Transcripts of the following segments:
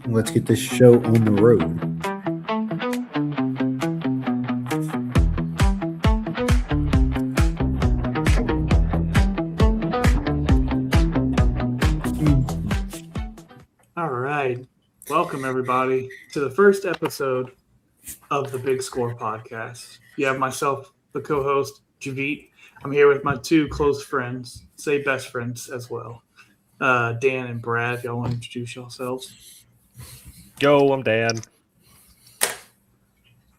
Let's get this show on the road. All right. Welcome, everybody, to the first episode of the Big Score podcast. You have myself, the co-host, Javit. I'm here with my two close friends, say best friends as well, Dan and Brad. If y'all want to introduce yourselves. Yo, I'm Dan.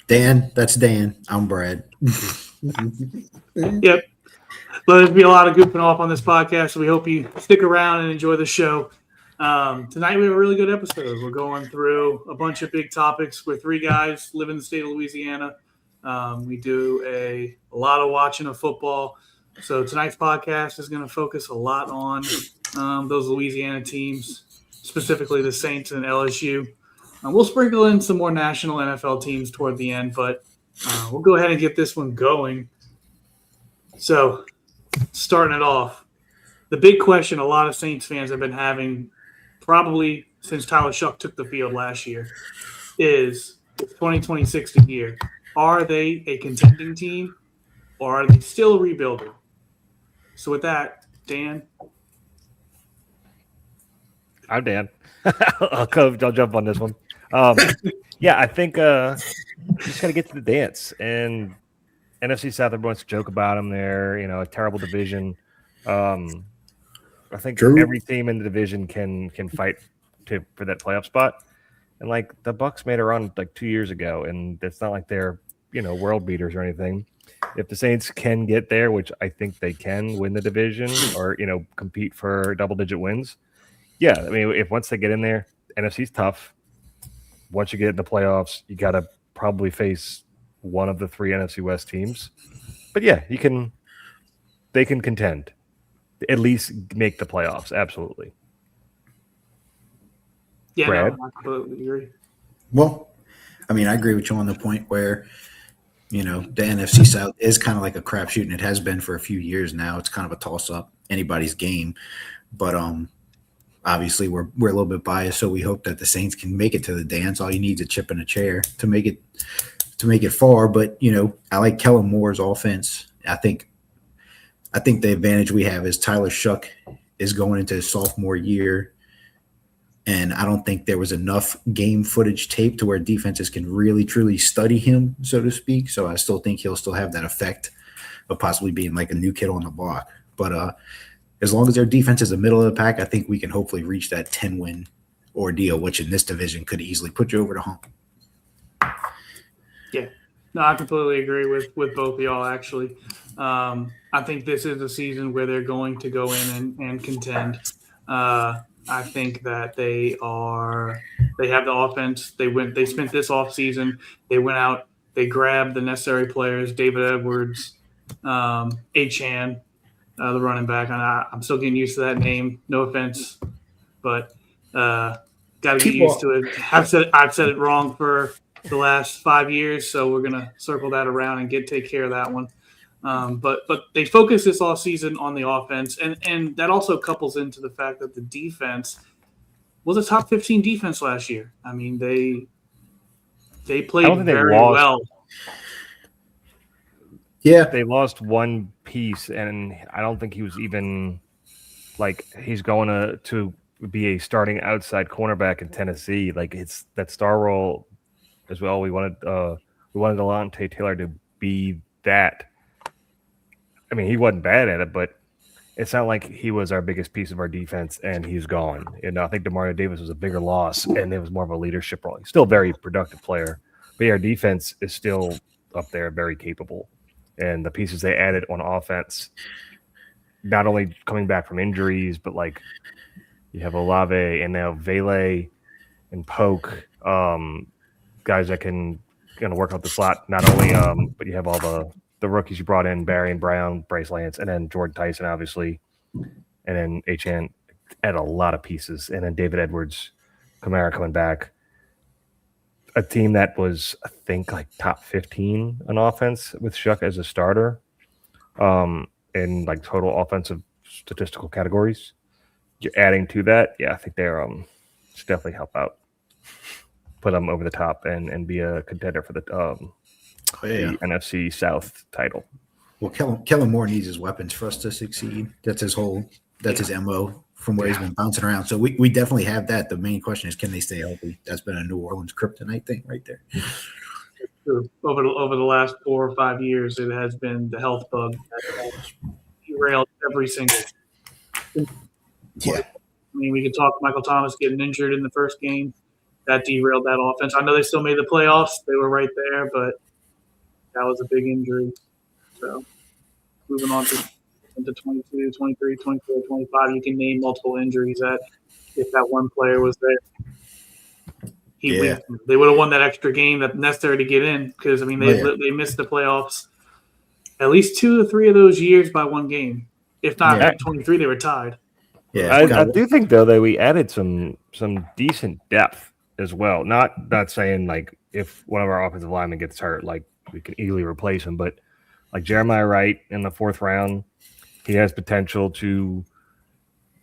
Dan, that's Dan. I'm Brad. Yep. There's be a lot of goofing off on this podcast, so we hope you stick around and enjoy the show. Tonight we have a really good episode. We're going through a bunch of big topics. We're three guys live in the state of Louisiana. We do a lot of watching of football. So tonight's podcast is going to focus a lot on those Louisiana teams, specifically the Saints and LSU. We'll sprinkle in some more national NFL teams toward the end, but we'll go ahead and get this one going. So starting it off, the big question a lot of Saints fans have been having probably since Tyler Shuck took the field last year is 2026 year. Are they a contending team or are they still rebuilding? So with that, Dan. I'm Dan. I'll jump on this one. Yeah, I think you just got to get to the dance. And NFC South, everyone's to joke about them. They're, a terrible division. I think every team in the division can fight for that playoff spot. And the Bucks made a run 2 years ago, and it's not like they're world beaters or anything. If the Saints can get there, which I think they can win the division or compete for double-digit wins, yeah. I mean, if once they get in there, NFC's tough. Once you get in the playoffs, you got to probably face one of the three NFC West teams. But yeah, they can contend. At least make the playoffs. Absolutely. Yeah, Brad? No, I completely agree. Well, I mean, I agree with you on the point where, the NFC South is kind of like a crapshoot, and it has been for a few years now. It's kind of a toss-up, anybody's game. But obviously we're a little bit biased, so we hope that the Saints can make it to the dance. All you need is a chip in a chair to make it far. But, I like Kellen Moore's offense. I think the advantage we have is Tyler Shuck is going into his sophomore year, and I don't think there was enough game footage tape to where defenses can really, truly study him, so to speak. So I still think he'll still have that effect of possibly being like a new kid on the block. But as long as their defense is the middle of the pack, I think we can hopefully reach that 10-win ordeal, which in this division could easily put you over the hump. Yeah. No, I completely agree with both of y'all, actually. I think this is a season where they're going to go in and contend. I think that they have the offense. They spent this offseason. They went out, they grabbed the necessary players, David Edwards, Achan, the running back. And I'm still getting used to that name. No offense, but got to get used to it. I've said it wrong for the last 5 years, so we're gonna circle that around and take care of that one. But they focus this all season on the offense, and that also couples into the fact that the defense was a top 15 defense last year. I mean, they played very well. Yeah, they lost one piece, and I don't think he was even he's going to be a starting outside cornerback in Tennessee. It's that star role as well. We wanted Delonte Taylor to be that. I mean, he wasn't bad at it, but it's not like he was our biggest piece of our defense, and he's gone. And I think Demario Davis was a bigger loss, and it was more of a leadership role. He's still a very productive player, but our defense is still up there, very capable. And the pieces they added on offense, not only coming back from injuries, but you have Olave and now Vele and Polk, guys that can work out the slot. Not only, but you have all the rookies you brought in, Barry and Brown, Bryce Lance, and then Jordan Tyson, obviously, and then HN add a lot of pieces, and then David Edwards, Kamara coming back. A team that was, I think, top 15 on offense with Shuck as a starter, in total offensive statistical categories. You're adding to that, yeah, I think they're should definitely help out. put them over the top and be a contender for the NFC South title. Well, Kellen Moore needs his weapons for us to succeed. That's his MO from where he's been bouncing around. So we definitely have that. The main question is, can they stay healthy? That's been a New Orleans kryptonite thing right there. Over the last 4 or 5 years, it has been the health bug that has derailed every single. Yeah. I mean, we can talk Michael Thomas getting injured in the first game. That derailed that offense. I know they still made the playoffs. They were right there, but that was a big injury. So moving on into 22, 23, 24, 25, you can name multiple injuries that if that one player was there, they would have won that extra game that's necessary to get in because, I mean, they missed the playoffs at least 2 or 3 of those years by one game. If not 23, they were tied. Yeah, I do think, though, that we added some decent depth as well. Not saying, like, if one of our offensive linemen gets hurt, like, we can easily replace him. But, like, Jeremiah Wright in the 4th round, he has potential to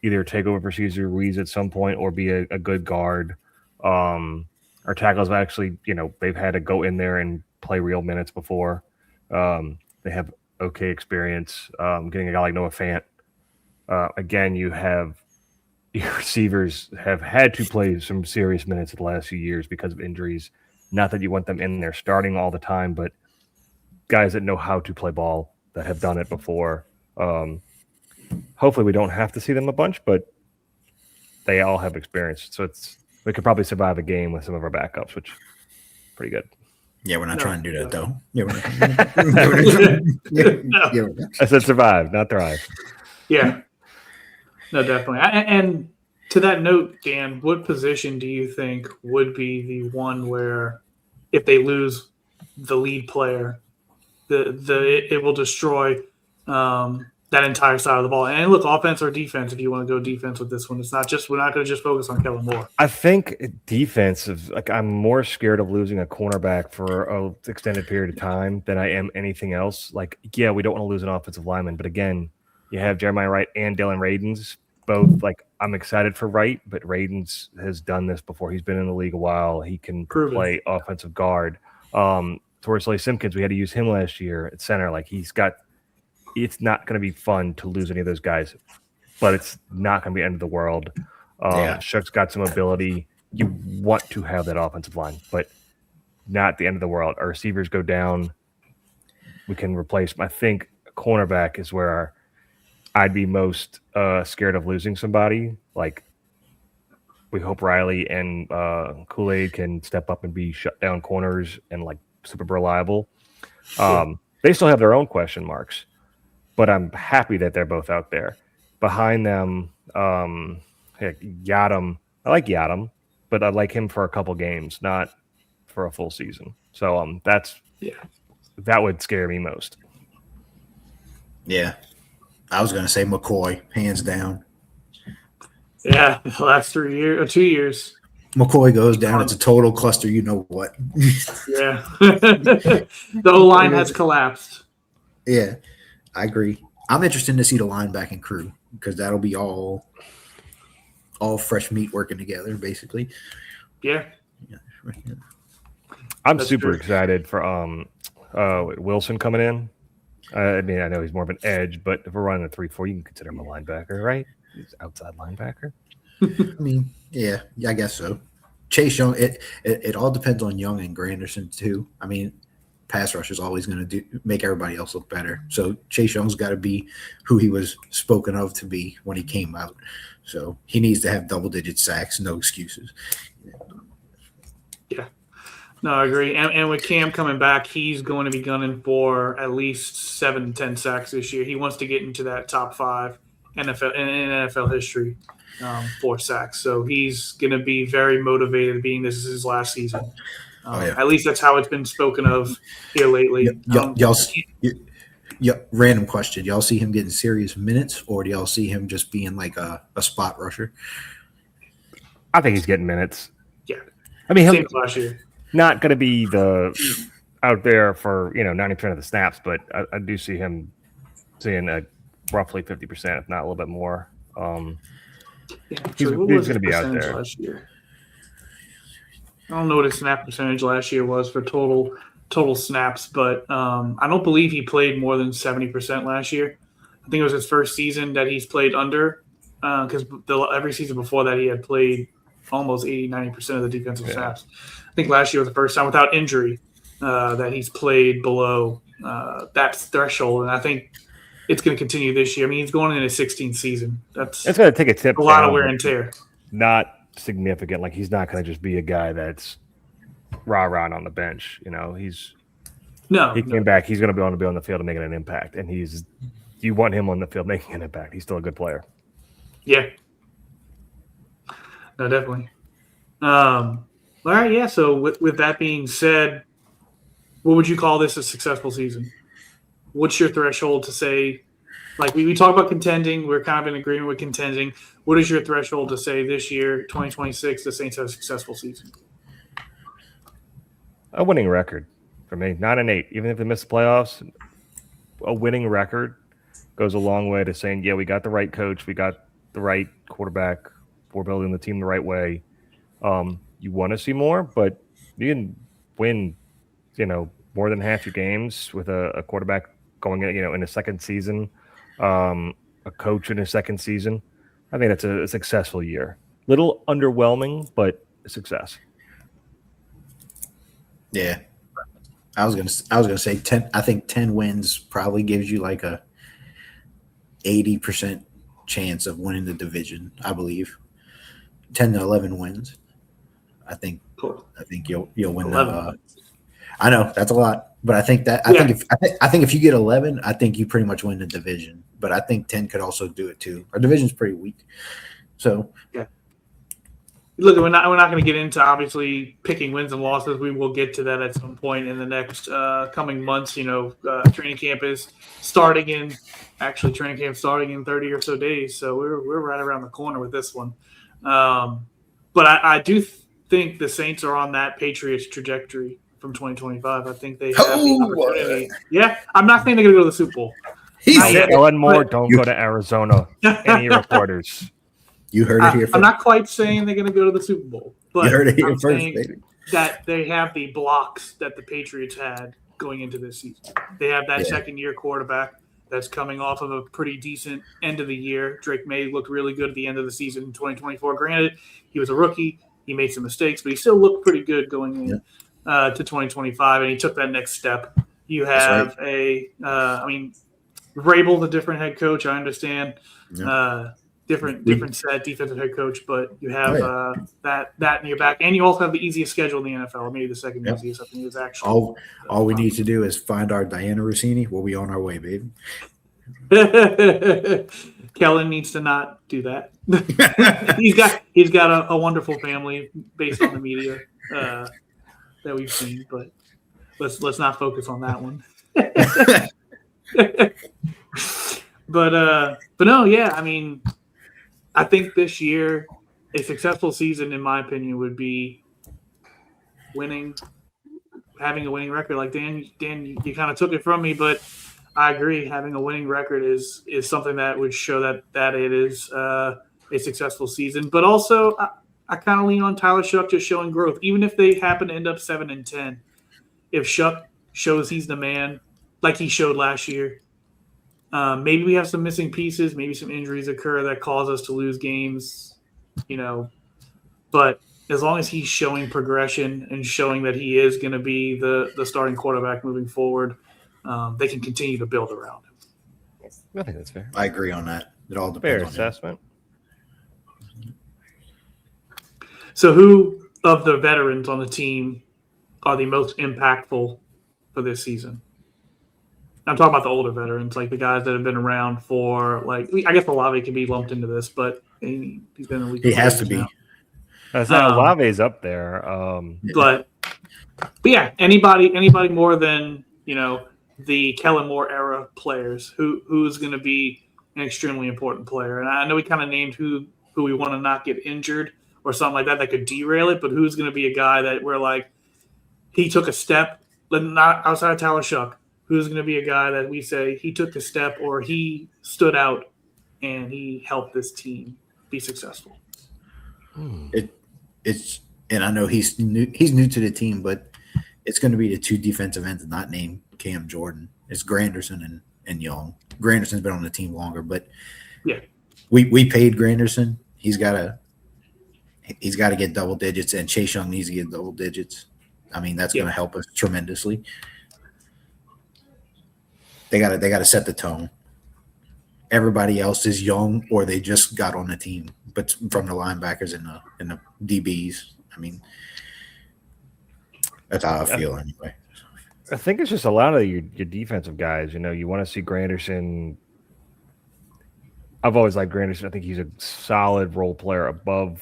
either take over for Cesar Ruiz at some point or be a good guard. Our tackles have actually, they've had to go in there and play real minutes before. They have okay experience getting a guy like Noah Fant. Again, your receivers have had to play some serious minutes in the last few years because of injuries. Not that you want them in there starting all the time, but guys that know how to play ball, that have done it before. Hopefully we don't have to see them a bunch, but they all have experience. So we could probably survive a game with some of our backups, which is pretty good. Yeah, we're not trying to do that, though. Yeah, I said survive, not thrive. Yeah. No, definitely. And to that note, Dan, what position do you think would be the one where if they lose the lead player, it will destroy that entire side of the ball? And look, offense or defense, if you want to go defense with this one, we're not going to just focus on Kellen Moore. I think defensive, I'm more scared of losing a cornerback for an extended period of time than I am anything else. Like, yeah, we don't want to lose an offensive lineman, but again, you have Jeremiah Wright and Dylan Radens. Both, I'm excited for Wright, but Radens has done this before. He's been in the league a while. He can play offensive guard. Torsley Simpkins, we had to use him last year at center. It's not going to be fun to lose any of those guys, but it's not going to be the end of the world. Shook's got some ability. You want to have that offensive line, but not the end of the world. Our receivers go down. We can replace them. I think cornerback is where I'd be most scared of losing somebody. Like, we hope Riley and Kool-Aid can step up and be shut down corners and super reliable. They still have their own question marks, but I'm happy that they're both out there. Behind them, Yadam. I like Yadam, but I like him for a couple games, not for a full season. So that would scare me most. Yeah. I was going to say McCoy, hands down. Yeah, the last 2 years. McCoy goes down. It's a total cluster. You know what? Yeah. The O-line has collapsed. Yeah, I agree. I'm interested to see the linebacking crew because that'll be all fresh meat working together, basically. Yeah. I'm super excited for Wilson coming in. I mean, I know he's more of an edge, but if we're running a 3-4, you can consider him a linebacker, right? He's outside linebacker. I mean, yeah, I guess so. Chase Young, it all depends on Young and Granderson too. I mean, pass rush is always going to make everybody else look better. So Chase Young's got to be who he was spoken of to be when he came out. So he needs to have double-digit sacks, no excuses. Yeah. No, I agree. And with Cam coming back, he's going to be gunning for at least 7 to 10 sacks this year. He wants to get into that top 5 NFL in NFL history for sacks. So he's going to be very motivated, being this is his last season. At least that's how it's been spoken of here lately. Random question. Y'all see him getting serious minutes, or do y'all see him just being like a spot rusher? I think he's getting minutes. Yeah. I mean, same last year. Not going to be out there for 90% of the snaps, but I do see him seeing roughly 50%, if not a little bit more. He's going to be out there. Last year? I don't know what his snap percentage last year was for total snaps, but I don't believe he played more than 70% last year. I think it was his first season that he's played under, because every season before that he had played almost 80-90% of the defensive snaps. I think last year was the first time without injury that he's played below that threshold, and I think it's going to continue this year. I mean, he's going in his 16th season. It's going to take a tip. A lot of wear and tear. Not significant. Like, he's not going to just be a guy that's rah-rah on the bench. He came back. He's going to be on the field and making an impact, and you want him on the field making an impact. He's still a good player. Yeah. No, definitely. All right, yeah. So with that being said, what would you call this a successful season? What's your threshold to say? Like, we talk about contending. We're kind of in agreement with contending. What is your threshold to say this year, 2026, the Saints have a successful season? A winning record for me, 9-8. Even if they miss the playoffs, a winning record goes a long way to saying, yeah, we got the right coach, we got the right quarterback, we're building the team the right way. You want to see more, but you can win, more than half your games with a quarterback going in a second season, a coach in his second season. I think that's a successful year. Little underwhelming, but a success. Yeah. I was gonna say 10. I think 10 wins probably gives you like a 80% chance of winning the division. I believe 10 to 11 wins. I think you'll win. I know that's a lot, but I think that I think if you get 11, I think you pretty much win the division. But I think 10 could also do it too. Our division's pretty weak, so yeah. Look, we're not going to get into obviously picking wins and losses. We will get to that at some point in the next coming months. Training camp is starting in 30 or so days, so we're right around the corner with this one. But I do think the Saints are on that Patriots trajectory from 2025. I think they have the opportunity. Yeah, I'm not saying they're going to go to the Super Bowl. He said Ellen Moore, don't go to Arizona. Any reporters? You heard it here first. I'm not quite saying they're going to go to the Super Bowl, but you heard it here I'm first, saying baby. that they have the blocks that the Patriots had going into this season. They have that second-year quarterback that's coming off of a pretty decent end of the year. Drake May looked really good at the end of the season in 2024. Granted, he was a rookie. He made some mistakes, but he still looked pretty good going in to 2025, and he took that next step. You have Vrabel, the different head coach, I understand. Yeah. Different set defensive head coach, but you have that in your back, and you also have the easiest schedule in the NFL, maybe the second easiest. I think is actually all we need to do is find our Diana Rossini. We'll be on our way, baby. Kellen needs to not do that. he's got a wonderful family based on the media that we've seen, but let's not focus on that one. But no, yeah, I mean, I think this year a successful season, in my opinion, would be having a winning record. Like Dan, you kind of took it from me, but I agree. Having a winning record is something that would show that it is a successful season. But also, I kind of lean on Tyler Shuck just showing growth, even if they happen to end up 7-10. If Shuck shows he's the man, like he showed last year. Maybe we have some missing pieces. Maybe some injuries occur that cause us to lose games, But as long as he's showing progression and showing that he is going to be the starting quarterback moving forward, they can continue to build around him. I think that's fair. I agree on that. It all depends on assessment. So who of the veterans on the team are the most impactful for this season? I'm talking about the older veterans, like the guys that have been around for, I guess Olave can be lumped into this, but he's been in the league. He has to be. Olave's up there. But yeah, anybody more than, the Kellen Moore era players who's going to be an extremely important player. And I know we kind of named who we want to not get injured or something like that could derail it, but who's going to be a guy that we're like, he took a step, but not outside of Tyler Shuck. Who's going to be a guy that we say he took a step or he stood out and he helped this team be successful? It's and I know he's new to the team, but it's going to be the two defensive ends not named Cam Jordan. It's Granderson and Young. Granderson's been on the team longer, but Yeah. we paid Granderson. He's got to get double digits, and Chase Young needs to get double digits. I mean, that's going to help us tremendously. They got to set the tone. Everybody else is young, or they just got on the team, but from the linebackers and the DBs. I mean, that's how I feel anyway. I think it's just a lot of your defensive guys. You know, you want to see Granderson. I've always liked Granderson. I think he's a solid role player above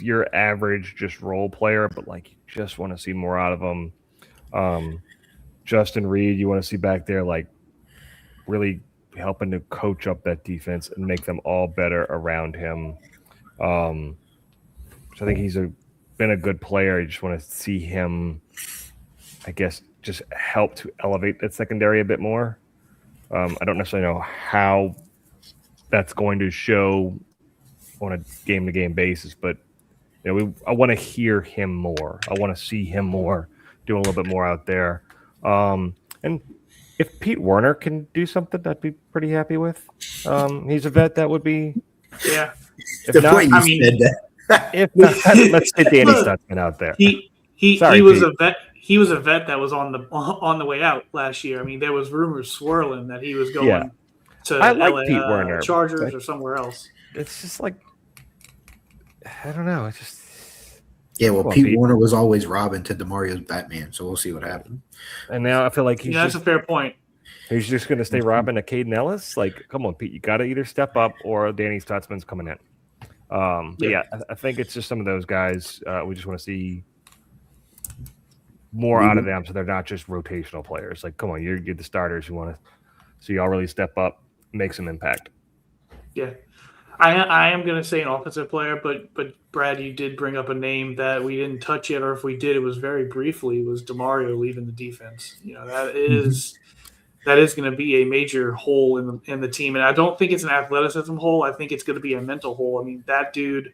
your average just role player, but like you just want to see more out of him. Justin Reed, you want to see back there like really helping to coach up that defense and make them all better around him. So I think he's been a good player. You just want to see him, I guess, just help to elevate that secondary a bit more. I don't necessarily know how that's going to show on a game-to-game basis, but you know, I want to hear him more. I want to see him more, do a little bit more out there. And if Pete Werner can do something, I'd be pretty happy with. He's a vet that would be. Yeah. If not, said that. If not, let's get Danny Stutzman out there. He Sorry, was Pete. a vet. He was a vet that was on the way out last year. I mean, there was rumors swirling that he was going to I like LA, Pete Werner, Chargers or somewhere else. It's just like I don't know. It's just Pete Werner was always Robin to DeMario's Batman, so we'll see what happens. And now I feel like that's a fair point. He's just going to stay Robin to Caden Ellis. Like, come on, Pete, you got to either step up or Danny Stutzman's coming in. I think it's just some of those guys. We just want to see more out of them, so they're not just rotational players. Like, come on, you're the starters. You want to see y'all really step up, make some impact. Yeah, I am going to say an offensive player, but Brad, you did bring up a name that we didn't touch yet, or if we did, it was very briefly. Was DeMario leaving the defense? You know, that is going to be a major hole in the team, and I don't think it's an athleticism hole. I think it's going to be a mental hole. I mean, that dude.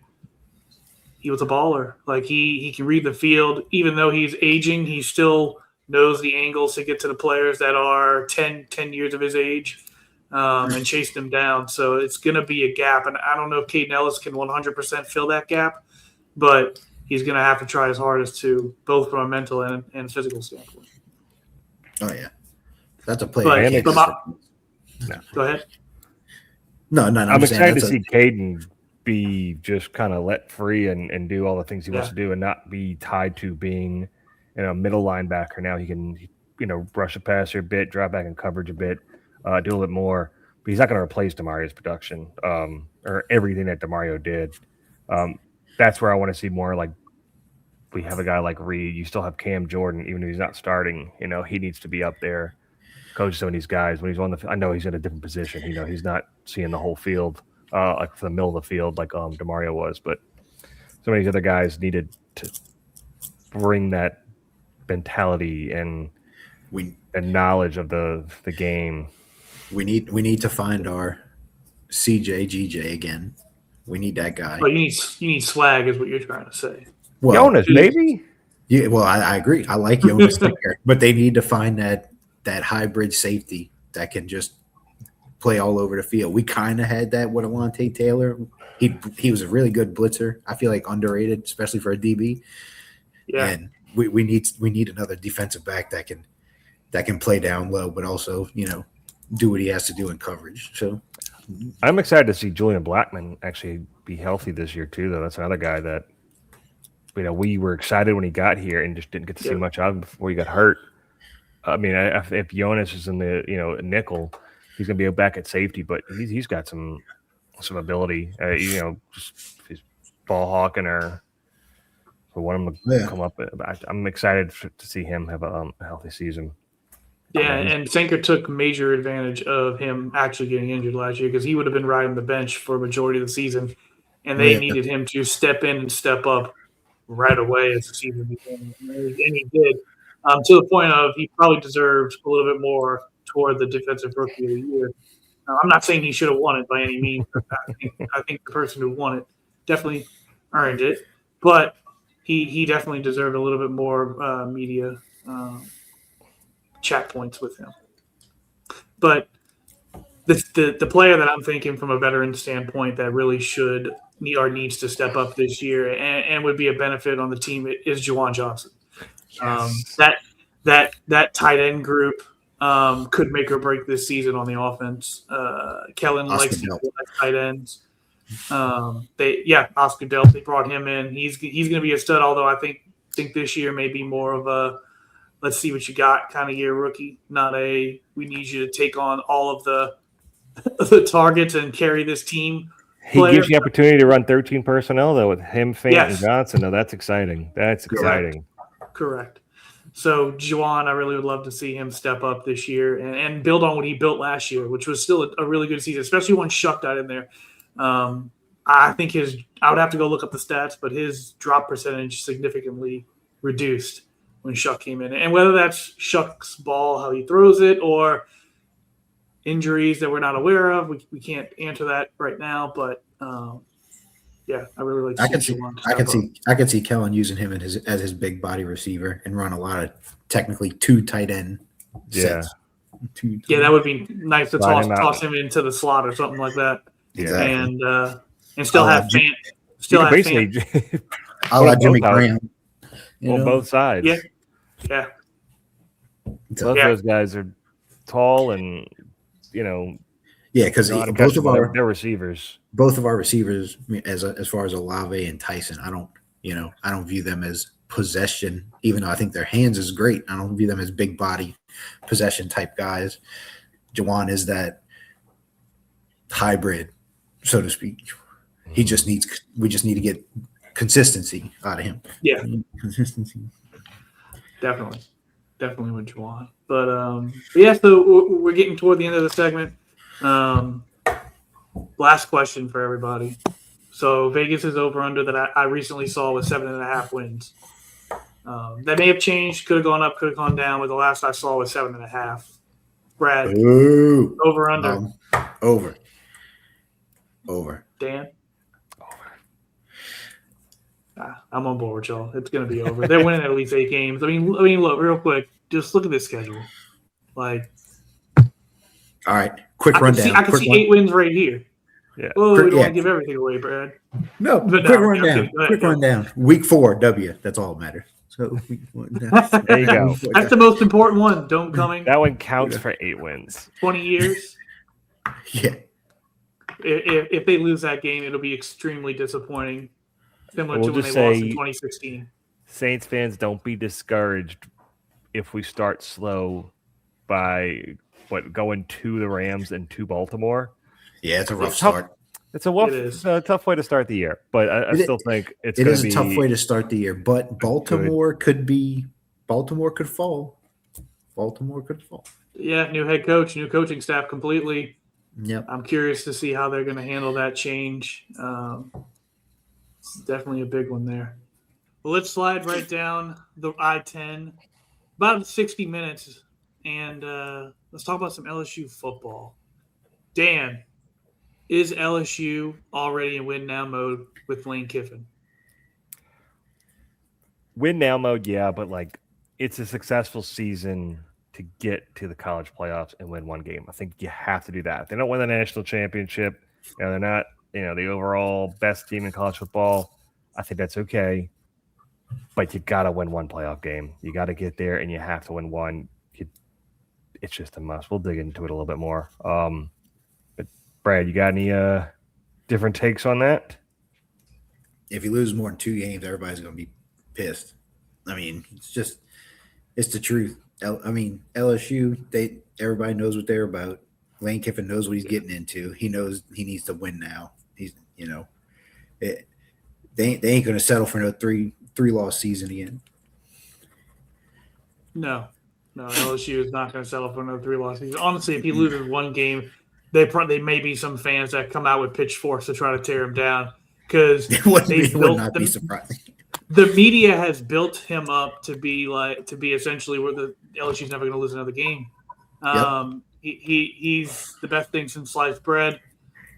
He was a baller. Like he can read the field. Even though he's aging, he still knows the angles to get to the players that are 10 years of his age and chase them down. So it's going to be a gap. And I don't know if Caden Ellis can 100% fill that gap, but he's going to have to try his hardest to, both from a mental and physical standpoint. Oh, yeah. That's a player. Go ahead. No. I'm excited to see Caden be just kind of let free and do all the things he wants to do and not be tied to being middle linebacker. Now he can rush a passer a bit, drop back in coverage a bit, do a little bit more, but he's not going to replace DeMario's production or everything that DeMario did. That's where I want to see more. Like, we have a guy like Reed, you still have Cam Jordan, even if he's not starting, he needs to be up there, coach some of these guys when he's on I know he's in a different position, he's not seeing the whole field. Like for the middle of the field, like DeMario was, but some of these other guys needed to bring that mentality and knowledge of the game. We need to find our CJ GJ again. We need that guy. Well, you need swag, is what you're trying to say. Well, Jonas, maybe. Yeah, well, I agree. I like Jonas there, but they need to find that hybrid safety that can just play all over the field. We kind of had that with Alontae Taylor. He was a really good blitzer. I feel like underrated, especially for a DB. Yeah. And we need another defensive back that can play down low, but also, do what he has to do in coverage. So I'm excited to see Julian Blackman actually be healthy this year too, though. That's another guy that we were excited when he got here and just didn't get to see much of him before he got hurt. I mean, if Jonas is in the nickel, he's going to be back at safety, but he's got some ability. Just his ball hawking or want him to come up. I'm excited to see him have a healthy season. Yeah, and Senker took major advantage of him actually getting injured last year because he would have been riding the bench for a majority of the season, and they needed him to step in and step up right away as the season began, and he did. To the point of he probably deserved a little bit more toward the defensive rookie of the year. I'm not saying he should have won it by any means. I think the person who won it definitely earned it. but he definitely deserved a little bit more media chat points with him. But the player that I'm thinking from a veteran standpoint that really should or needs to step up this year and would be a benefit on the team is Juwan Johnson. Yes. That tight end group could make or break this season on the offense. Kellen Oscar likes to Delp. go at tight ends. Oscar Delp, they brought him in. He's going to be a stud. Although I think this year may be more of a let's see what you got kind of year rookie, not a we need you to take on all of the targets and carry this team. He gives you the opportunity to run 13 personnel though with him, Fant, and Johnson. No, that's exciting. That's exciting. Correct. So Juwan, I really would love to see him step up this year and build on what he built last year, which was still a really good season, especially when Shuck got in there. I think I would have to go look up the stats, but his drop percentage significantly reduced when Shuck came in. And whether that's Shuck's ball, how he throws it, or injuries that we're not aware of, we can't answer that right now. But I really like. I could see Kellen using him as his big body receiver and run a lot of technically two tight end sets. Yeah, that would be nice to toss him into the slot or something like that. Exactly. And still have Fant. Still have basically. I'll let Jimmy Graham on both sides. Yeah. Both those guys are tall and because both of our receivers. Both of our receivers, as far as Olave and Tyson, I don't view them as possession, even though I think their hands is great. I don't view them as big body possession type guys. Juwan is that hybrid, so to speak. We just need to get consistency out of him. Yeah. Consistency. Definitely with Juwan. But so we're getting toward the end of the segment. Last question for everybody. So Vegas is over under that I recently saw was 7.5 wins. That may have changed, could have gone up, could have gone down, but the last I saw was 7.5. Brad, over under. Over. Dan? I'm on board with y'all. It's going to be over. They're winning at least 8 games. I mean, look, real quick, just look at this schedule. All right, quick rundown. I can see 8 wins right here. Yeah. Oh, we don't want to give everything away, Brad. No, quick rundown. Quick rundown. Week 4, W. That's all that matters. So there you go. That's the most important one. Dome coming. That one counts for 8 wins. 20 years. Yeah. If they lose that game, it'll be extremely disappointing. Similar to when they lost in 2016. Saints fans, don't be discouraged if we start slow by going to the Rams and to Baltimore. Yeah, it's a rough start. It's a tough way to start the year, but I still think it is a tough way to start the year. But Baltimore could fall. Baltimore could fall. Yeah, new head coach, new coaching staff completely. Yep. I'm curious to see how they're going to handle that change. It's definitely a big one there. Well, let's slide right down the I-10. About 60 minutes, and let's talk about some LSU football. Dan, is LSU already in win-now mode with Lane Kiffin? Win-now mode, yeah, but it's a successful season to get to the college playoffs and win one game. I think you have to do that. If they don't win the national championship, and they're not, the overall best team in college football, I think that's okay. But you got to win one playoff game. You got to get there, and you have to win one. It's just a must. We'll dig into it a little bit more. But Brad, you got any different takes on that? If you lose more than 2 games, everybody's going to be pissed. I mean, it's the truth. LSU, everybody knows what they're about. Lane Kiffin knows what he's getting into. He knows he needs to win now. They ain't going to settle for no three-loss season again. No, LSU is not going to settle for another 3-loss season. Honestly, if he loses one game, they may be some fans that come out with pitchforks to try to tear him down because it would not be surprising. The media has built him up to be essentially where the LSU's never going to lose another game. He's the best thing since sliced bread,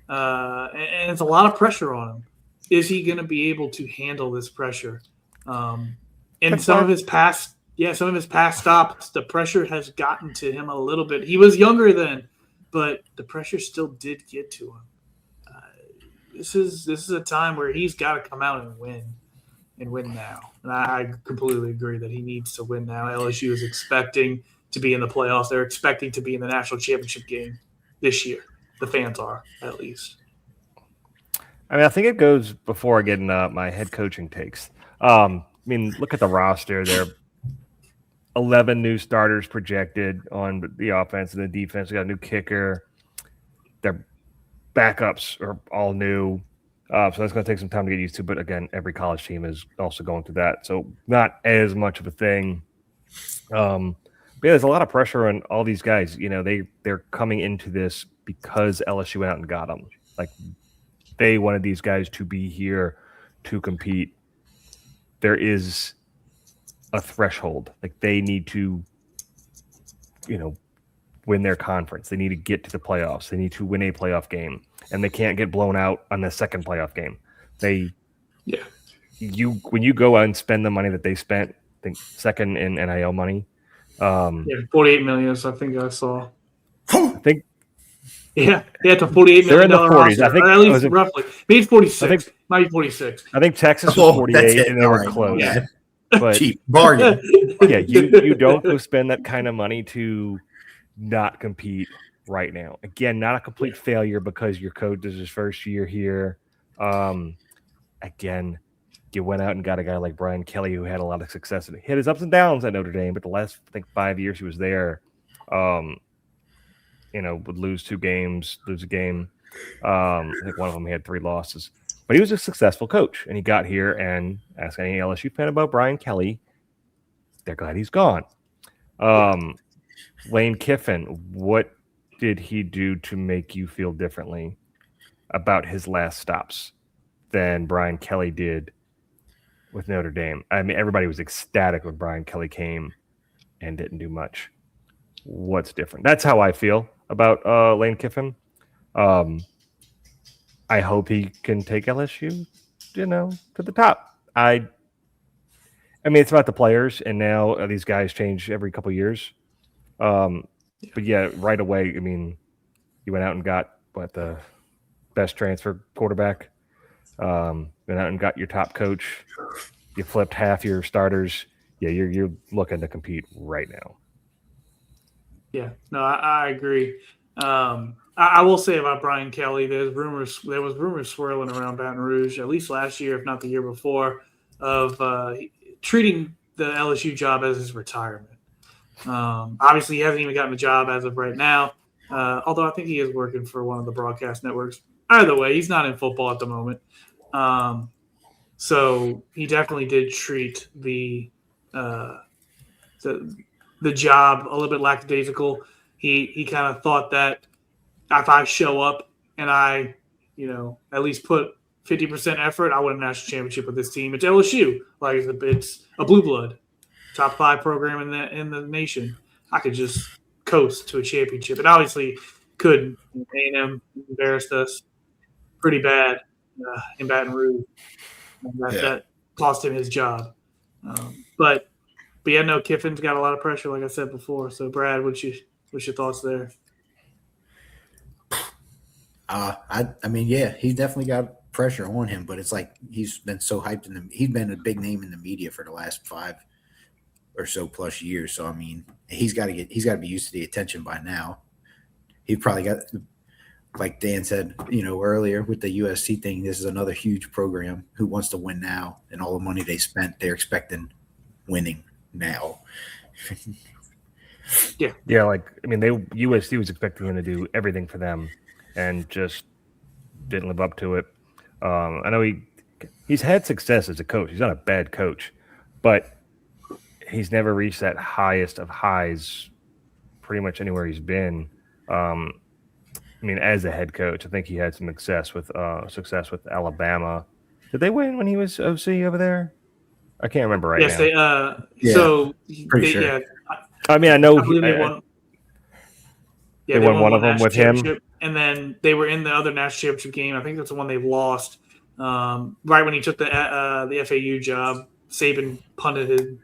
and it's a lot of pressure on him. is he going to be able to handle this pressure? And That's some fine. of his past stops, the pressure has gotten to him a little bit. He was younger then, but the pressure still did get to him. This is a time where he's got to come out and win now. And I completely agree that he needs to win now. LSU is expecting to be in the playoffs. They're expecting to be in the national championship game this year. The fans are, at least. I mean, I think it goes before I get into my head coaching takes. I mean, look at the roster. There are 11 new starters projected on the offense and the defense. We got a new kicker. Their backups are all new. So that's going to take some time to get used to. But again, every college team is also going through that. So not as much of a thing. But yeah, there's a lot of pressure on all these guys. You know, they're coming into this because LSU went out and got them. Like, they wanted these guys to be here to compete. There is a threshold. Like, they need to, win their conference. They need to get to the playoffs. They need to win a playoff game. And they can't get blown out on the second playoff game. When you go out and spend the money that they spent, I think second in NIL money. $48 million. I think I saw. I think. Yeah, they had to $48 million. They're in the 40s. Roster, I think, or at least roughly. Maybe it's 46. Might be 46. I think Texas was 48, and they were close. Yeah. But cheap bargain. Yeah, you don't go spend that kind of money to not compete right now. Again, not a complete failure because your coach is his first year here. Again, you went out and got a guy like Brian Kelly who had a lot of success. He had his ups and downs at Notre Dame, but the last, I think, 5 years he was there, would lose 2 games, lose a game. I think one of them he had 3 losses. But he was a successful coach, and he got here, and ask any LSU fan about Brian Kelly, they're glad he's gone. Lane Kiffin, what did he do to make you feel differently about his last stops than Brian Kelly did with Notre Dame? I mean, everybody was ecstatic when Brian Kelly came and didn't do much. What's different? That's how I feel about Lane Kiffin. I hope he can take LSU, to the top. I mean, it's about the players, and now these guys change every couple of years. But yeah, right away, I mean, you went out and got the best transfer quarterback. Went out and got your top coach. You flipped half your starters. Yeah, you're looking to compete right now. Yeah, no, I agree. I will say about Brian Kelly, there was rumors swirling around Baton Rouge, at least last year, if not the year before, of treating the LSU job as his retirement. Obviously, he hasn't even gotten a job as of right now, although I think he is working for one of the broadcast networks. Either way, he's not in football at the moment. So he definitely did treat the job a little bit lackadaisical. He kind of thought that if I show up and I, at least put 50% effort, I win a national championship with this team. It's LSU. Like, it's a blue blood, top 5 program in the nation. I could just coast to a championship. And obviously couldn't. A&M embarrassed us pretty bad in Baton Rouge. That cost him his job. But yeah, no, Kiffin's got a lot of pressure, like I said before. So, Brad, what's your thoughts there? I mean, yeah, he's definitely got pressure on him, but it's like he's been so hyped he's been a big name in the media for the last 5 or so plus years. So I mean, he's got to be used to the attention by now. He probably got, like Dan said, earlier with the USC thing, this is another huge program who wants to win now, and all the money they spent, they're expecting winning now. Yeah, like, I mean, USC was expecting him to do everything for them and just didn't live up to it. I know he's had success as a coach. He's not a bad coach, but he's never reached that highest of highs pretty much anywhere he's been. I mean, as a head coach, I think he had some success with Alabama. Did they win when he was OC over there? I can't remember right now. Yes, so pretty sure. Yeah. I mean, I know they won. They won one of them with him, and then they were in the other national championship game. I think that's the one they lost. Right when he took the FAU job, Saban punted him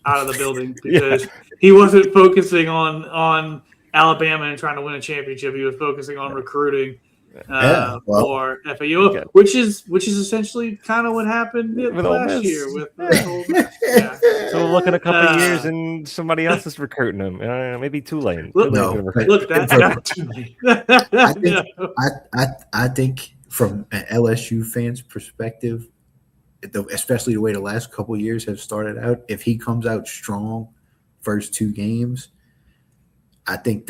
out of the building because he wasn't focusing on Alabama and trying to win a championship. He was focusing on recruiting for FAU, which is essentially kind of what happened with last year with Ole Miss. Yeah. So we'll look in a couple of years and somebody else is recruiting him. Maybe Tulane. Not Tulane. I think from an LSU fan's perspective, especially the way the last couple of years have started out, if he comes out strong first 2 games, I think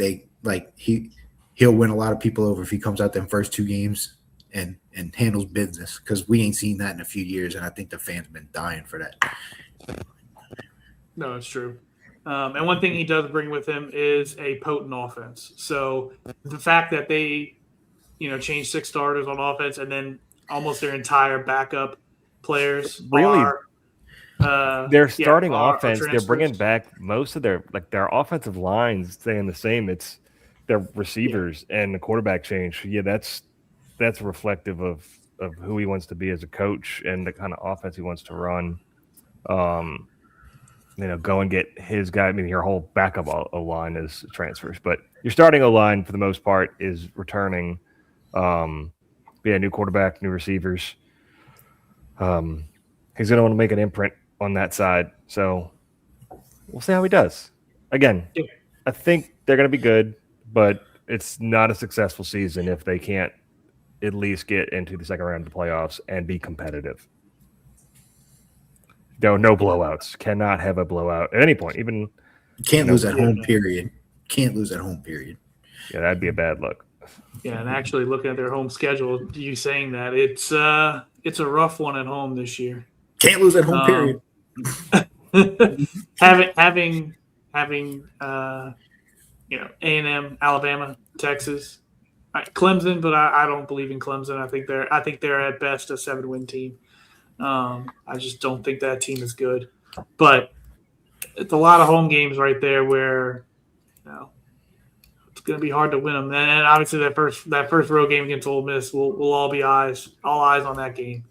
he'll win a lot of people over if he comes out them first 2 games and handles business, because we ain't seen that in a few years, and I think the fans been dying for that. No, it's true. And one thing he does bring with him is a potent offense. So the fact that they, changed 6 starters on offense and then almost their entire backup players their starting offense, they're bringing back most of their offensive lines staying the same. It's their receivers and the quarterback change. Yeah, that's reflective of who he wants to be as a coach and the kind of offense he wants to run. Go and get his guy. I mean, your whole backup O-line is transfers, but your starting O-line for the most part is returning. New quarterback, new receivers. He's going to want to make an imprint on that side. So we'll see how he does. Again, I think they're going to be good, but it's not a successful season if they can't at least get into the second round of the playoffs and be competitive. No blowouts. Cannot have a blowout at any point. Even can't lose at home. Period. Can't lose at home. Period. Yeah, that'd be a bad look. Yeah, and actually looking at their home schedule, you saying that it's a rough one at home this year. Can't lose at home. Period. having A&M, Alabama, Texas, Clemson, but I don't believe in Clemson. I think they're at best a 7-win team. I just don't think that team is good, but it's a lot of home games right there where it's going to be hard to win them. And obviously that first road game against Ole Miss will all be all eyes on that game.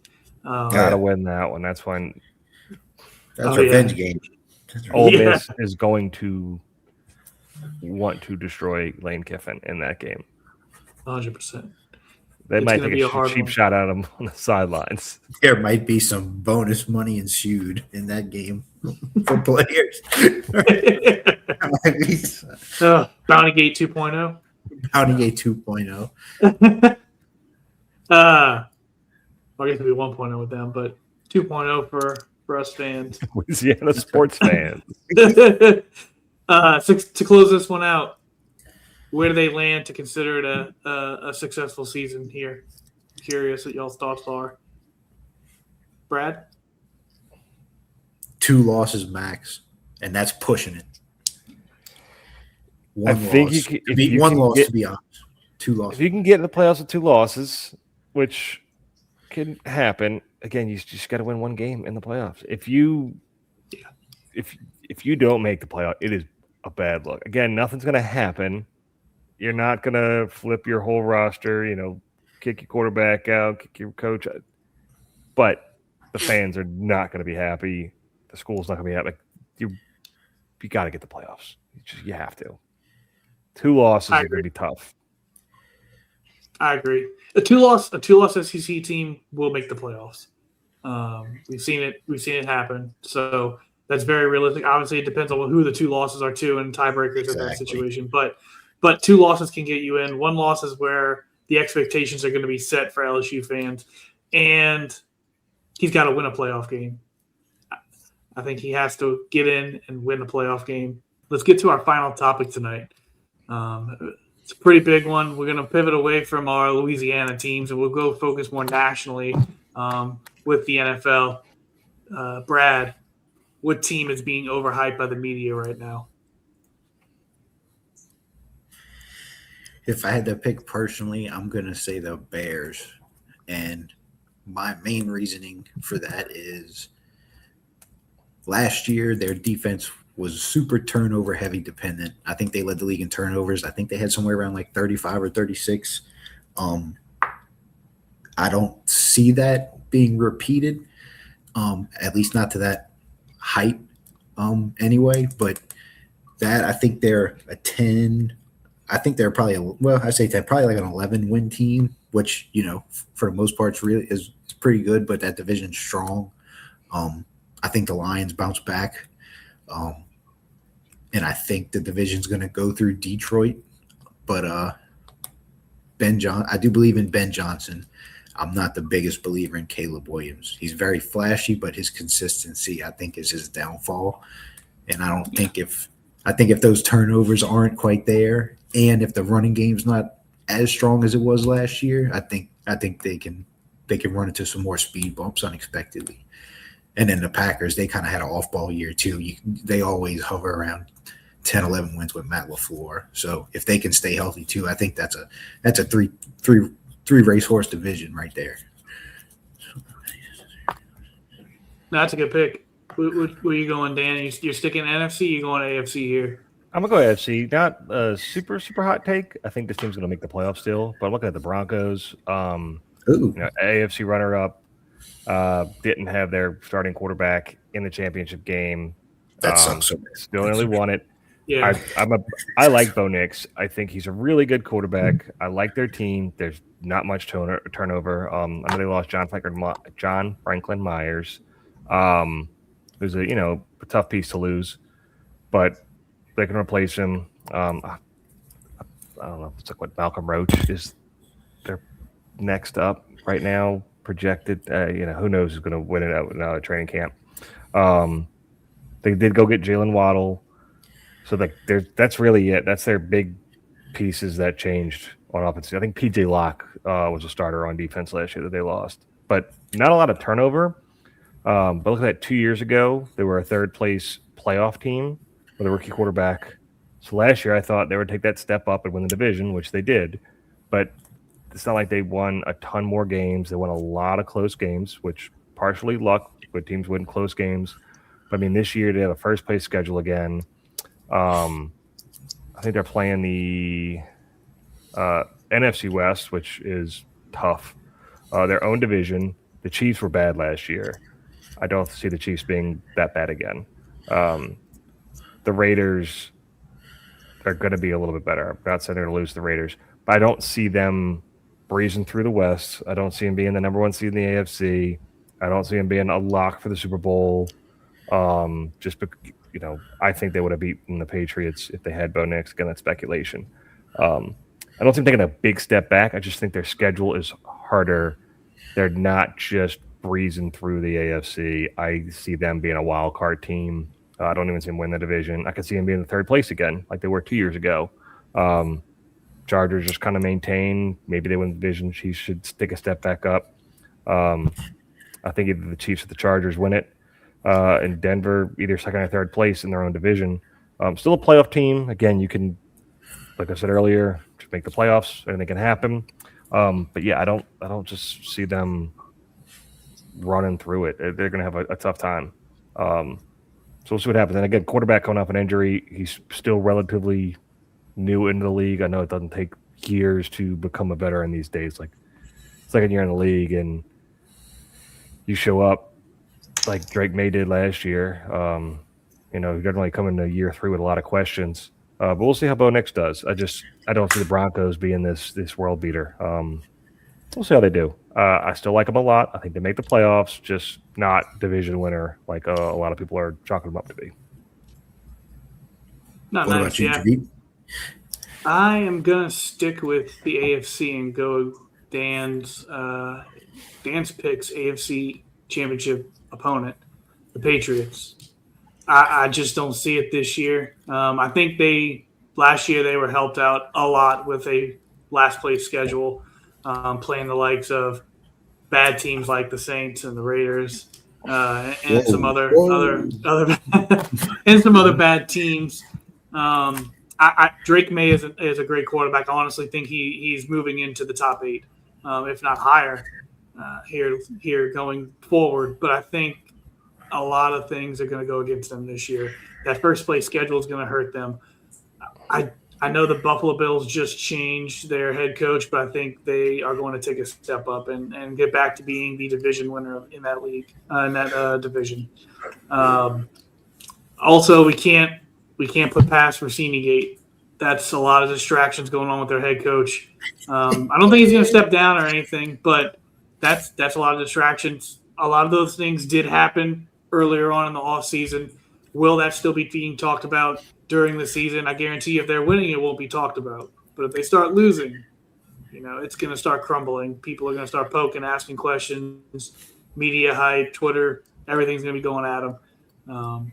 Gotta win that one. That's when that's a revenge game. Ole Miss is going to want to destroy Lane Kiffin in that game. 100%. They might take a cheap shot at him on the sidelines. There might be some bonus money ensued in that game for players. Bountygate 2.0. Bountygate 2.0. I guess it'll be 1.0 with them, but 2.0 for us fans. Louisiana sports fans. To close this one out, where do they land to consider it a successful season here? Curious what y'all's thoughts are. Brad? 2 losses max, and that's pushing it. One loss, to be honest. 2 losses. If you can get in the playoffs with 2 losses, which can happen, again, you just got to win 1 game in the playoffs. If you don't make the playoff, it is a bad look. Again, nothing's going to happen. You're not going to flip your whole roster, kick your quarterback out, kick your coach out. But the fans are not going to be happy. The school's not going to be happy. You got to get the playoffs. You have to. 2 losses are going to be tough. I agree. A two-loss SEC team will make the playoffs. We've seen it happen. So that's very realistic. Obviously, it depends on who the 2 losses are to and tiebreakers in that situation. But 2 losses can get you in. 1 loss is where the expectations are going to be set for LSU fans, and he's got to win a playoff game. I think he has to get in and win a playoff game. Let's get to our final topic tonight. It's a pretty big one. We're going to pivot away from our Louisiana teams, and we'll go focus more nationally with the NFL. Brad, what team is being overhyped by the media right now? If I had to pick personally, I'm going to say the Bears. And my main reasoning for that is last year their defense was super turnover heavy dependent. I think they led the league in turnovers. I think they had somewhere around like 35 or 36. I don't see that being repeated, at least not to that height anyway. But that I think they're a 10. I think they're probably I say 10, probably like an 11 win team, which for the most part is pretty good. But that division's strong. I think the Lions bounce back, and I think the division's going to go through Detroit. But I do believe in Ben Johnson. I'm not the biggest believer in Caleb Williams. He's very flashy, but his consistency, I think, is his downfall. And I think if those turnovers aren't quite there, and if the running game's not as strong as it was last year, I think they can run into some more speed bumps unexpectedly. And then the Packers, they kind of had an off-ball year too. They always hover around 10, 11 wins with Matt LaFleur. So if they can stay healthy too, I think that's a three racehorse division right there. That's a good pick. Where you going, Dan? You're sticking NFC? You're going AFC here? I'm going to go AFC. Not a super, super hot take. I think this team's going to make the playoffs still. But I'm looking at the Broncos. AFC runner-up. Didn't have their starting quarterback in the championship game. That sucks. Still only won it. Yeah, I like Bo Nix. I think he's a really good quarterback. I like their team. There's not much turnover. I know they lost John Franklin Myers. Who's a tough piece to lose, but they can replace him. I don't know. It's like what Malcolm Roach is. They're next up right now. Projected. Who knows who's going to win it out in training camp. They did go get Jalen Waddle. So that's really it. That's their big pieces that changed on offense. I think PJ Locke was a starter on defense last year that they lost, but not a lot of turnover. But look at that, 2 years ago, they were a third-place playoff team with a rookie quarterback. So last year, I thought they would take that step up and win the division, which they did. But it's not like they won a ton more games. They won a lot of close games, which partially luck. Good teams win close games. But, this year they have a first-place schedule again. I think they're playing the NFC West, which is tough. Their own division. The Chiefs were bad last year. I don't see the Chiefs being that bad again. The Raiders are going to be a little bit better. I'm not saying they're going to lose the Raiders, but I don't see them breezing through the West. I don't see them being the number one seed in the AFC. I don't see them being a lock for the Super Bowl. I think they would have beaten the Patriots if they had Bo Nix. Again, that's speculation. I don't think they're taking a big step back. I just think their schedule is harder. They're not just breezing through the AFC. I see them being a wild card team. I don't even see them win the division. I could see them being in the third place again, like they were 2 years ago. Chargers just kind of maintain. Maybe they win the division. Chiefs should take a step back up. I think either the Chiefs or the Chargers win it. And Denver, either second or third place in their own division. Still a playoff team. Again, you can, like I said earlier, just make the playoffs. Anything can happen. But yeah, I don't just see them running through it. They're going to have a tough time. So we'll see what happens. And again, quarterback coming off an injury. He's still relatively new into the league. I know it doesn't take years to become a veteran these days. Like second year in the league, and you show up like Drake May did last year. He doesn't really come into year 3 with a lot of questions. But we'll see how Bo Nix does. I don't see the Broncos being this world beater. We'll see how they do. I still like them a lot. I think they make the playoffs, just not division winner like a lot of people are chalking them up to be. Not What nice, about you, yeah. Javid? I am gonna stick with the AFC and go Dan's picks AFC championship opponent, the Patriots. I just don't see it this year. I think last year they were helped out a lot with a last place schedule, playing the likes of bad teams like the Saints and the Raiders, and some other and some other bad teams. Drake May is a great quarterback. I honestly think he's moving into the top 8, if not higher, here going forward. But I think a lot of things are going to go against them this year. That first place schedule is going to hurt them. I I know the Buffalo Bills just changed their head coach, but I think they are going to take a step up and get back to being the division winner in that league, in that division. Also, we can't put past Rossini Gate. That's a lot of distractions going on with their head coach. I don't think he's going to step down or anything, but that's a lot of distractions. A lot of those things did happen earlier on in the offseason. Will that still be being talked about during the season? I guarantee if they're winning, it won't be talked about. But if they start losing, it's going to start crumbling. People are going to start poking, asking questions, media hype, Twitter, everything's going to be going at them.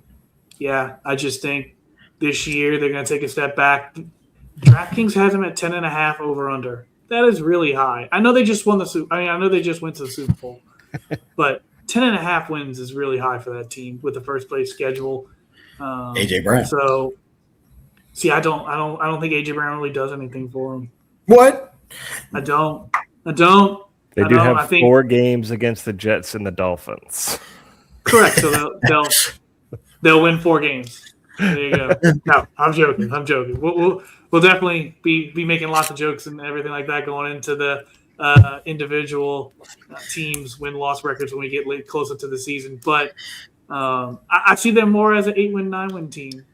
Yeah, I just think this year they're going to take a step back. DraftKings has them at 10.5 over under. That is really high. I know they just won the Super. I know they just went to the Super Bowl, but 10.5 wins is really high for that team with the first place schedule. AJ Brown. So, see, I don't think AJ Brown really does anything for them. What? I don't. They do have 4 games against the Jets and the Dolphins. Correct. So they'll win 4 games. There you go. No, I'm joking. We'll definitely be making lots of jokes and everything like that going into the individual teams win-loss records when we get closer to the season. But I see them more as an 8-win, 9-win team.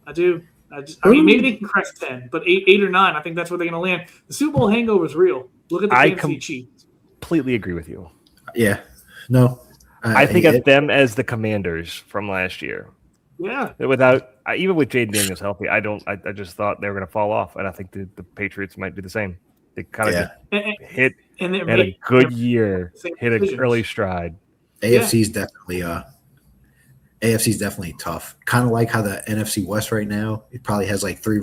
I do. I mean, maybe they can crest 10, but 8 or 9, I think that's where they're going to land. The Super Bowl hangover is real. Look at the Kansas City Chiefs. Completely agree with you. Yeah. No. I think of them as the Commanders from last year. Yeah. Even with Jaden Daniels healthy, I just thought they were going to fall off, and I think the Patriots might do the same. They kind of hit and had a good year, hit an early stride. AFC's definitely tough. Kind of like how the NFC West right now, it probably has like 3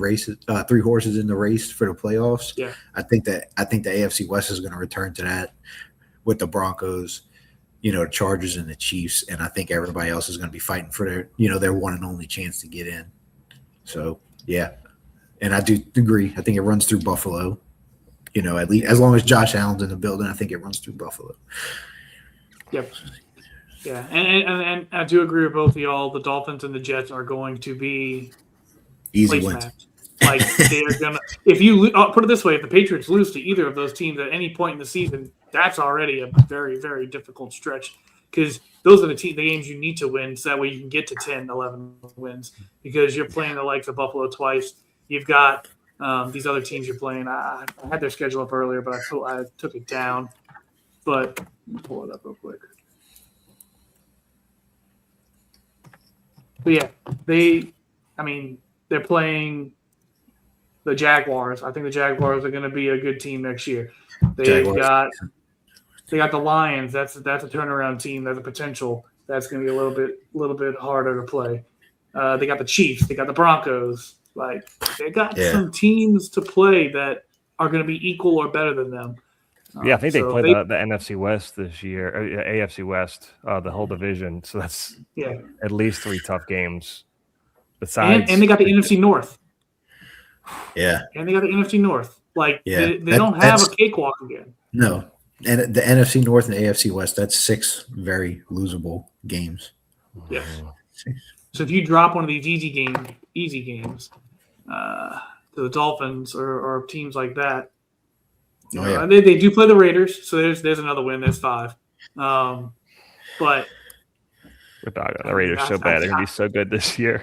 horses in the race for the playoffs. Yeah. I think the AFC West is going to return to that with the Broncos, the Chargers and the Chiefs, and I think everybody else is going to be fighting for their one and only chance to get in. So, yeah. And I do agree. I think it runs through Buffalo. At least as long as Josh Allen's in the building, I think it runs through Buffalo. Yep. Yeah, and I do agree with both of y'all. The Dolphins and the Jets are going to be easy wins. Like they're gonna. If you put it this way, if the Patriots lose to either of those teams at any point in the season, that's already a very, very difficult stretch because those are the games you need to win, so that way you can get to 10, 11 wins because you're playing the likes of Buffalo twice. You've got these other teams you're playing. I had their schedule up earlier, but I took it down. But let me pull it up real quick. But yeah, they're playing the Jaguars. I think the Jaguars are going to be a good team next year. They got the Lions. That's a turnaround team. That's a potential. That's going to be a little bit harder to play. They got the Chiefs. They got the Broncos. Like they got some teams to play that are going to be equal or better than them. Yeah, I think they play the NFC West this year, AFC West, the whole division. So that's at least 3 tough games. Besides, and they got the NFC North. Yeah, and they got the NFC North. Like they don't have a cakewalk again. No, and the NFC North and AFC West. That's 6 very losable games. Yeah. So if you drop one of these easy games, to the Dolphins or teams like that. They do play the Raiders, so there's another win. There's 5. But the Raiders so bad. They're going to be so good this year.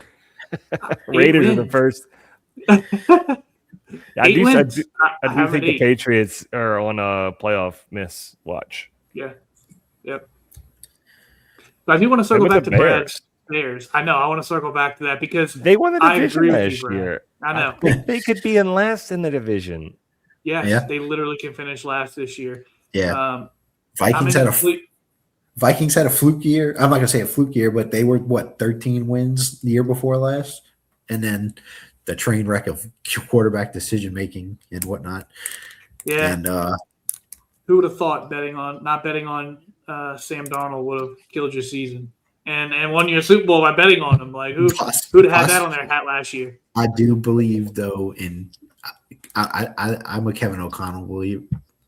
Raiders are the first. I do think the Patriots are on a playoff miss watch. Yeah. Yep. But I do want to circle back to Bears. I know. I want to circle back to that because they won the division last year. I know. They could be in last in the division. Yes, they literally can finish last this year. Yeah. Vikings had a fluke year. I'm not going to say a fluke year, but they were, 13 wins the year before last? And then the train wreck of quarterback decision-making and whatnot. Yeah. And who would have thought not betting on Sam Darnold would have killed your season? And won your Super Bowl by betting on him. Like, who'd have had that on their hat last year? I do believe, though, I'm a Kevin O'Connell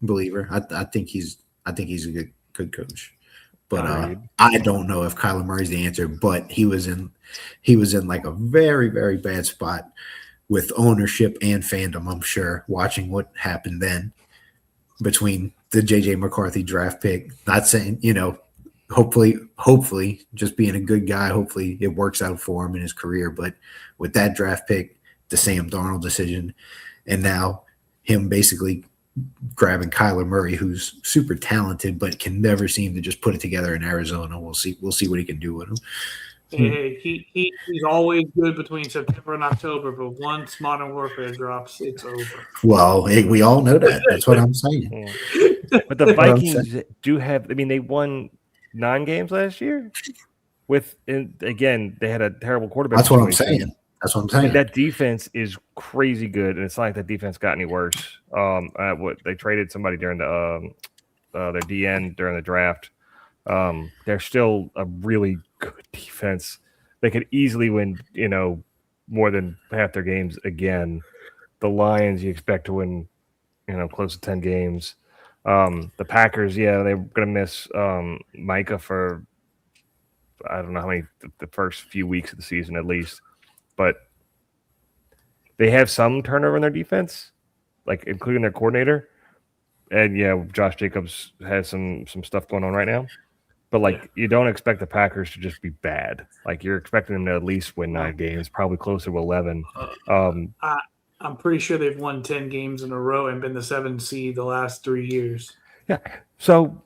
believer. I think he's a good coach, but I don't know if Kyler Murray's the answer. But he was in like a very, very bad spot with ownership and fandom, I'm sure, watching what happened then between the JJ McCarthy draft pick. Not saying, hopefully just being a good guy, hopefully it works out for him in his career. But with that draft pick, the Sam Darnold decision, and now him basically grabbing Kyler Murray, who's super talented but can never seem to just put it together in Arizona. We'll see what he can do with him. Hey, he's always good between September and October, but once Modern Warfare drops, it's over. Well, we all know that. That's what I'm saying. But the Vikings do have. I mean, they won 9 games last year. Again, they had a terrible quarterback. That's what I'm saying. That defense is crazy good, and it's not like that defense got any worse. They traded somebody during their DN during the draft. They're still a really good defense. They could easily win, more than half their games again. The Lions, you expect to win, close to 10 games. The Packers, they're going to miss Micah for I don't know how many the first few weeks of the season at least, but they have some turnover in their defense, like including their coordinator. And Josh Jacobs has some stuff going on right now. But you don't expect the Packers to just be bad. Like you're expecting them to at least win 9 games, probably closer to 11. I'm pretty sure they've won 10 games in a row and been the 7th seed the last 3 years. Yeah. So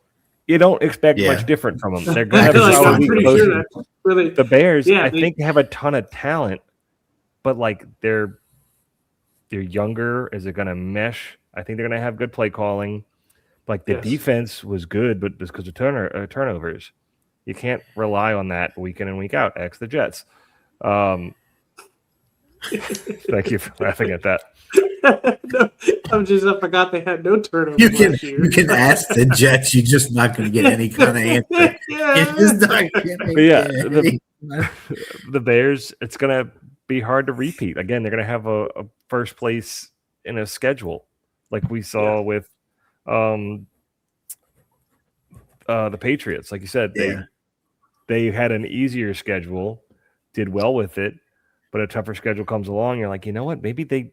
you don't expect much different from them. They're going to have I'm pretty sure that's really the Bears. I think have a ton of talent, but they're younger. Is it going to mesh? I think they're going to have good play calling. Defense was good, but just because of turnovers, you can't rely on that week in and week out. X the Jets. Thank you for laughing at that. No, I forgot they had no turnovers last year. You can ask the Jets. You're just not going to get any kind of answer. The Bears, it's going to be hard to repeat. Again, they're going to have a first place in a schedule like we saw with the Patriots. Like you said, they had an easier schedule, did well with it, but a tougher schedule comes along. You're like, you know what? Maybe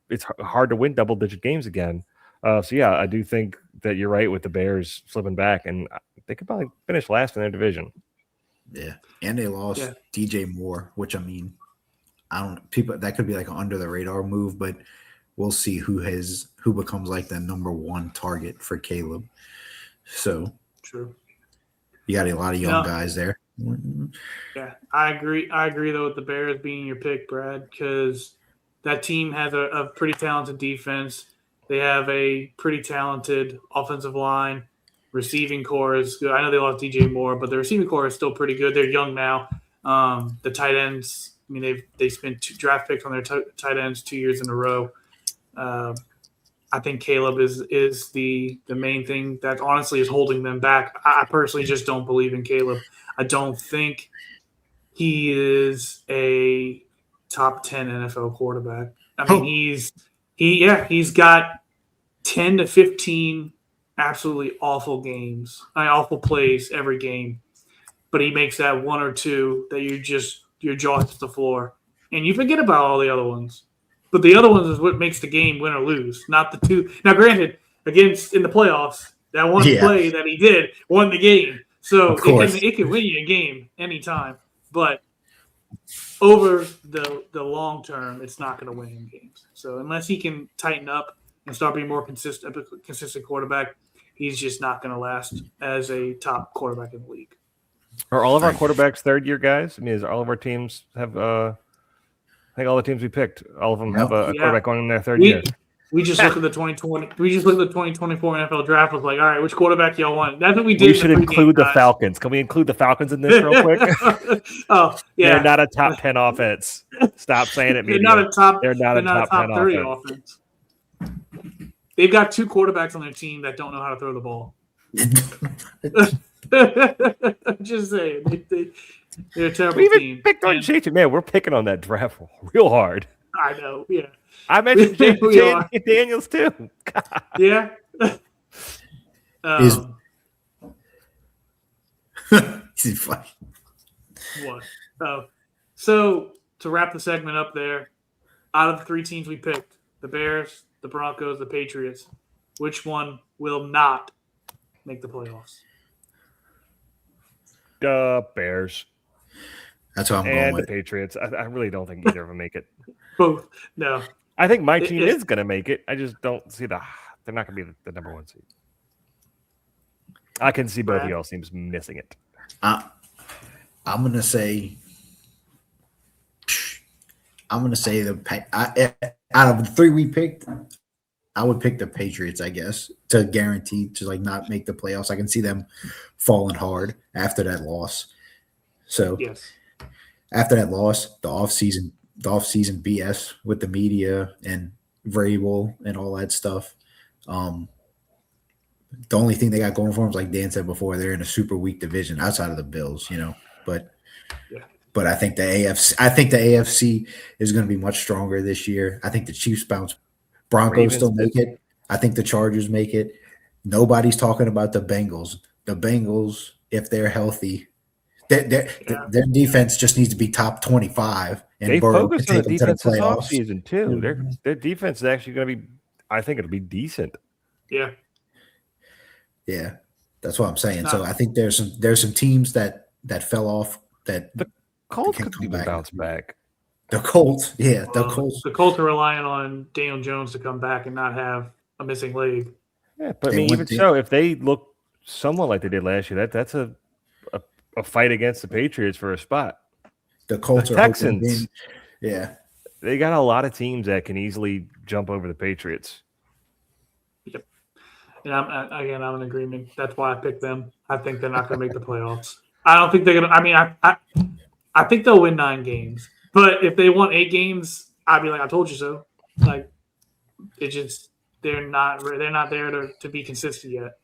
it's hard to win double-digit games again. I do think that you're right with the Bears slipping back, and they could probably finish last in their division. Yeah, and they lost DJ Moore, which that could be like an under the radar move, but we'll see who becomes like the number 1 target for Caleb. So true. You got a lot of young guys there. Yeah, I agree. I agree though with the Bears being your pick, Brad, because that team has a pretty talented defense. They have a pretty talented offensive line. Receiving core is good. I know they lost DJ Moore, but the receiving core is still pretty good. They're young now. The tight ends, I mean, they spent 2 draft picks on their tight ends 2 years in a row. I think Caleb is the main thing that honestly is holding them back. I personally just don't believe in Caleb. I don't think he is a top 10 NFL quarterback. I mean, he's got 10 to 15 absolutely awful awful plays every game, but he makes that 1 or 2 that your jaw hits the floor, and you forget about all the other ones. But the other ones is what makes the game win or lose, not the 2. Now, granted, against in the playoffs, that one play that he did won the game. So it can win you a game anytime. But over the long term, it's not going to win him games. So unless he can tighten up and start being more consistent quarterback, he's just not going to last as a top quarterback in the league. Are all of our quarterbacks third-year guys? I mean, all of our teams have I think all the teams we picked, all of them have a quarterback going in their third year. We just looked at the 2020. We just looked at the 2024 NFL draft. Was like, all right, which quarterback y'all want? That's what we did. We should include the Falcons. Can we include the Falcons in this real quick? They're not a top 10 offense. Stop saying it. They're not a top 30 offense. They've got 2 quarterbacks on their team that don't know how to throw the ball. Just saying, they're a terrible team. We even picked on JT. Man, we're picking on that draft real hard. I know. Yeah. I mentioned JT Daniels too. God. Yeah. He's funny. What? So to wrap the segment up there, out of the 3 teams we picked, the Bears, the Broncos, the Patriots, which one will not make the playoffs? The Bears That's what I'm going and the with. Patriots. I really don't think either of them make it. Both. No. I think my team It's- is going to make it. I just don't see they're not going to be the number 1 seed. I can see both of Brad? y'all teams missing it. I'm gonna say out of the 3 we picked, I would pick the Patriots, I guess, to guarantee to like not make the playoffs. I can see them falling hard after that loss. So Yes. after that loss, the offseason BS with the media and Vrabel and all that stuff. The only thing they got going for them is, like Dan said before, they're in a super weak division outside of the Bills, But Yeah. but I think the AFC is going to be much stronger this year. I think the Chiefs bounce. Broncos Ravens still make it. I think the Chargers make it. Nobody's talking about the Bengals. The Bengals, if they're healthy, their defense just needs to be top 25. And They Burrow focused can on take the them to the defense this playoffs. offseason too. Their defense is actually going to be. I think it'll be decent. Yeah. Yeah, that's what I'm saying. So I think there's some teams that fell off that The Colts can could come even back. bounce back. The Colts, the Colts. The Colts are relying on Daniel Jones to come back and not have a missing leg. Yeah, but I They mean, went even to- so, if they look somewhat like they did last year, that's a fight against the Patriots for a spot. The Colts The are hoping Texans. to win. Yeah, They got a lot of teams that can easily jump over the Patriots. And I'm in agreement. That's why I picked them. I think they're not going to make the playoffs. I don't think they're going to. I mean, I think they'll win 9 games. But if they won 8 games, I'd be like, I told you so. Like, it just they're not there to be consistent yet.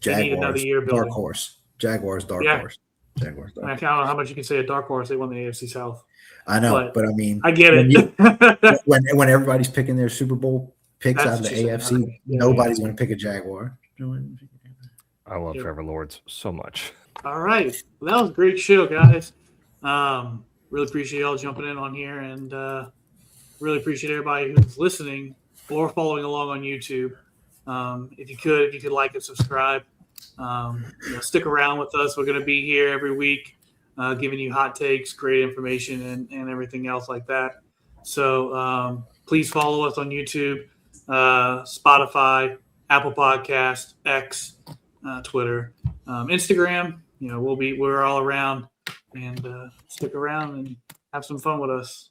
They need another year dark building. horse. Jaguars, dark Yeah. horse. Jaguars, dark I horse. don't know how much you can say a dark horse. They won the AFC South. I know, but but I mean, I get when it. when everybody's picking their Super Bowl picks That's out of the what you said. AFC, Okay. Yeah, nobody's going to pick a Jaguar. I love Yep. Trevor Lawrence so much. All right. Well, that was a great show, guys. Really appreciate y'all jumping in on here, and really appreciate everybody who's listening or following along on YouTube. If you could like and subscribe. Stick around with us. We're going to be here every week, giving you hot takes, great information, and everything else like that. So please follow us on YouTube, Spotify, Apple Podcast, X, Twitter, Instagram. We're all around, and stick around and have some fun with us.